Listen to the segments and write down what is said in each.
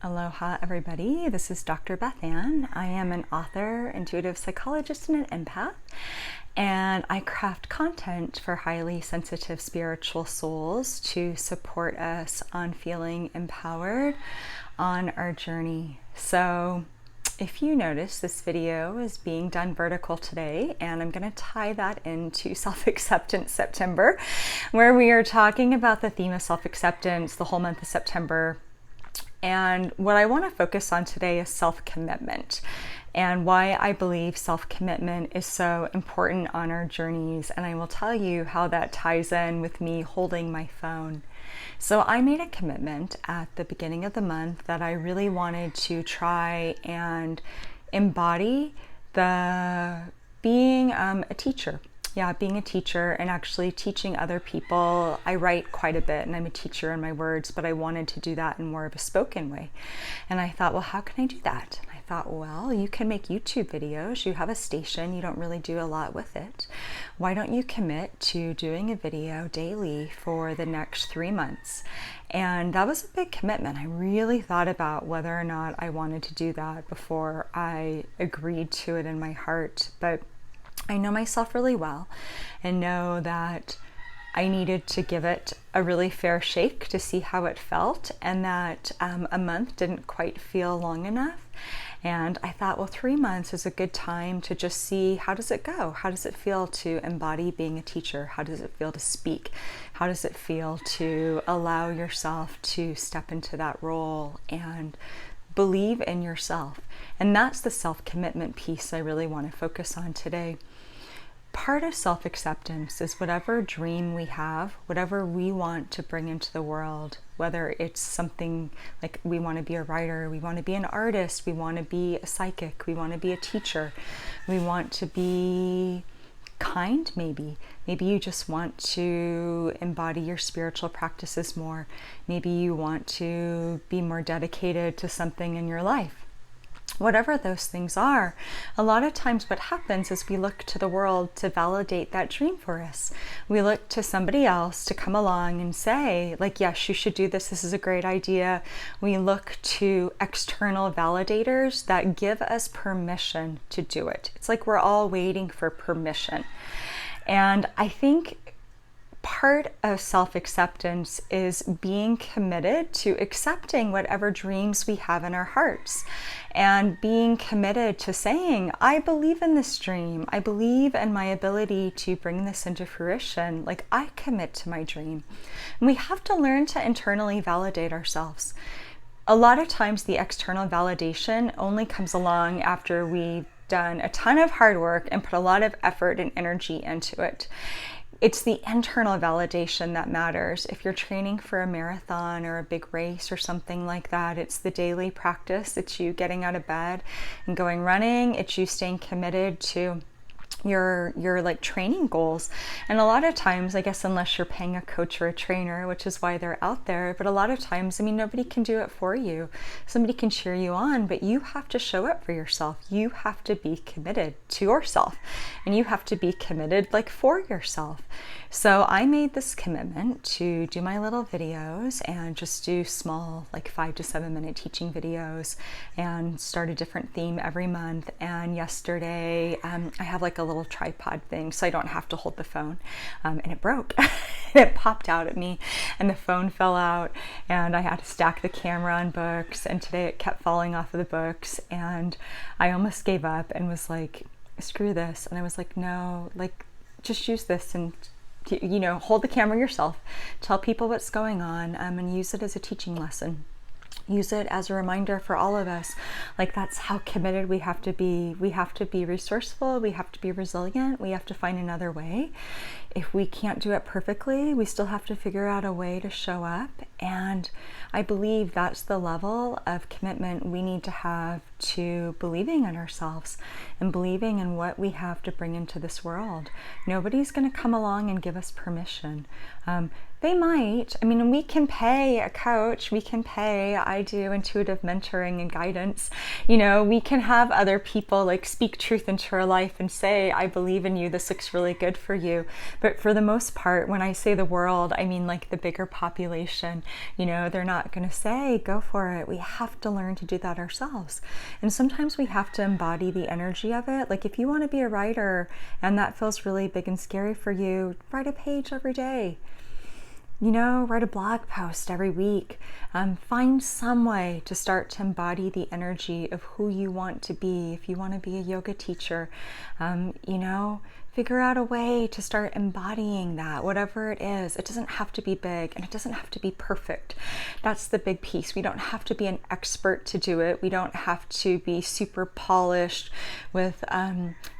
Aloha, everybody. This is Dr. BethAnne. I am an author, intuitive psychologist, and an empath, and I craft content for highly sensitive spiritual souls to support us on feeling empowered on our journey. So, if you notice, this video is being done vertical today, and I'm going to tie that into Self-Acceptance September, where we are talking about the theme of self-acceptance the whole month of September. And what I want to focus on today is self-commitment and why I believe self-commitment is so important on our journeys. And I will tell you how that ties in with me holding my phone. So I made a commitment at the beginning of the month that I really wanted to try and embody the being a teacher. Being a teacher and actually teaching other people. I write quite a bit and I'm a teacher in my words, but I wanted to do that in more of a spoken way. And I thought, well, how can I do that? And I thought, well, you can make YouTube videos. You have a station. You don't really do a lot with it. Why don't you commit to doing a video daily for the next 3 months? And that was a big commitment. I really thought about whether or not I wanted to do that before I agreed to it in my heart. But I know myself really well and know that I needed to give it a really fair shake to see how it felt, and that a month didn't quite feel long enough. And I thought, well, 3 months is a good time to just see, how does it go? How does it feel to embody being a teacher? How does it feel to speak? How does it feel to allow yourself to step into that role and believe in yourself? And that's the self-commitment piece I really want to focus on today. Part of self-acceptance is whatever dream we have, whatever we want to bring into the world, whether it's something like we want to be a writer, we want to be an artist, we want to be a psychic, we want to be a teacher, we want to be kind maybe. Maybe you just want to embody your spiritual practices more. Maybe you want to be more dedicated to something in your life. Whatever those things are, a lot of times what happens is we look to the world to validate that dream for us. We look to somebody else to come along and say, like, yes, you should do this. This is a great idea. We look to external validators that give us permission to do it. It's like we're all waiting for permission. And I think part of self-acceptance is being committed to accepting whatever dreams we have in our hearts and being committed to saying, I believe in this dream. I believe in my ability to bring this into fruition. Like, I commit to my dream. And we have to learn to internally validate ourselves. A lot of times the external validation only comes along after we've done a ton of hard work and put a lot of effort and energy into it. It's the internal validation that matters. If you're training for a marathon or a big race or something like that, it's the daily practice. It's you getting out of bed and going running. It's you staying committed to your like training goals. And a lot of times, I guess, unless you're paying a coach or a trainer, which is why they're out there, but a lot of times, I mean, nobody can do it for you. Somebody can cheer you on, but you have to show up for yourself. You have to be committed to yourself, and you have to be committed like for yourself. So I made this commitment to do my little videos and just do small, like 5 to 7 minute teaching videos, and start a different theme every month. And yesterday, I have like a little tripod thing so I don't have to hold the phone, and it broke. It popped out at me and the phone fell out, and I had to stack the camera on books, and today it kept falling off of the books, and I almost gave up and was like, screw this. And I was like, no, like, just use this and hold the camera yourself, tell people what's going on, and use it as a teaching lesson. Use it as a reminder for all of us. Like, that's how committed we have to be. We have to be resourceful. We have to be resilient. We have to find another way. If we can't do it perfectly, we still have to figure out a way to show up. And I believe that's the level of commitment we need to have to believing in ourselves and believing in what we have to bring into this world. Nobody's going to come along and give us permission. They might. I mean, we can pay a coach, I do intuitive mentoring and guidance. You know, we can have other people like speak truth into our life and say, I believe in you, this looks really good for you. But for the most part, when I say the world, I mean like the bigger population, you know, they're not going to say, go for it. We have to learn to do that ourselves. And sometimes we have to embody the energy of it. Like if you want to be a writer and that feels really big and scary for you, write a page every day. You know, write a blog post every week. Find some way to start to embody the energy of who you want to be. If you want to be a yoga teacher, you know, figure out a way to start embodying that, whatever it is. It doesn't have to be big and it doesn't have to be perfect. That's the big piece. We don't have to be an expert to do it. We don't have to be super polished with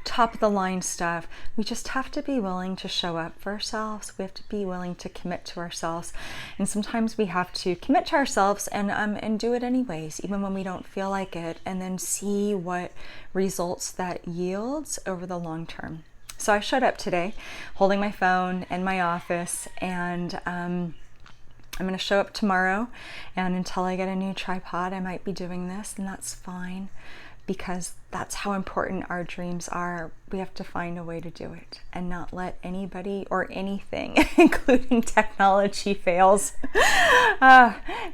top of the line stuff. We just have to be willing to show up for ourselves. We have to be willing to commit to ourselves. And sometimes we have to commit to ourselves and do it anyways, even when we don't feel like it, and then see what results that yields over the long term. So I showed up today holding my phone in my office, and I'm going to show up tomorrow, and until I get a new tripod I might be doing this, and that's fine, because that's how important our dreams are. We have to find a way to do it and not let anybody or anything, including technology fails,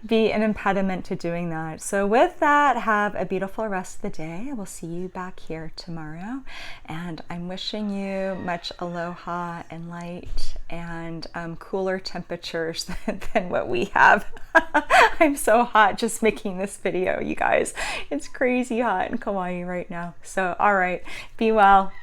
be an impediment to doing that. So with that, have a beautiful rest of the day. I will see you back here tomorrow. And I'm wishing you much aloha and light and cooler temperatures than what we have. I'm so hot just making this video, you guys. It's crazy hot in Kauai right now. So, all right, be well.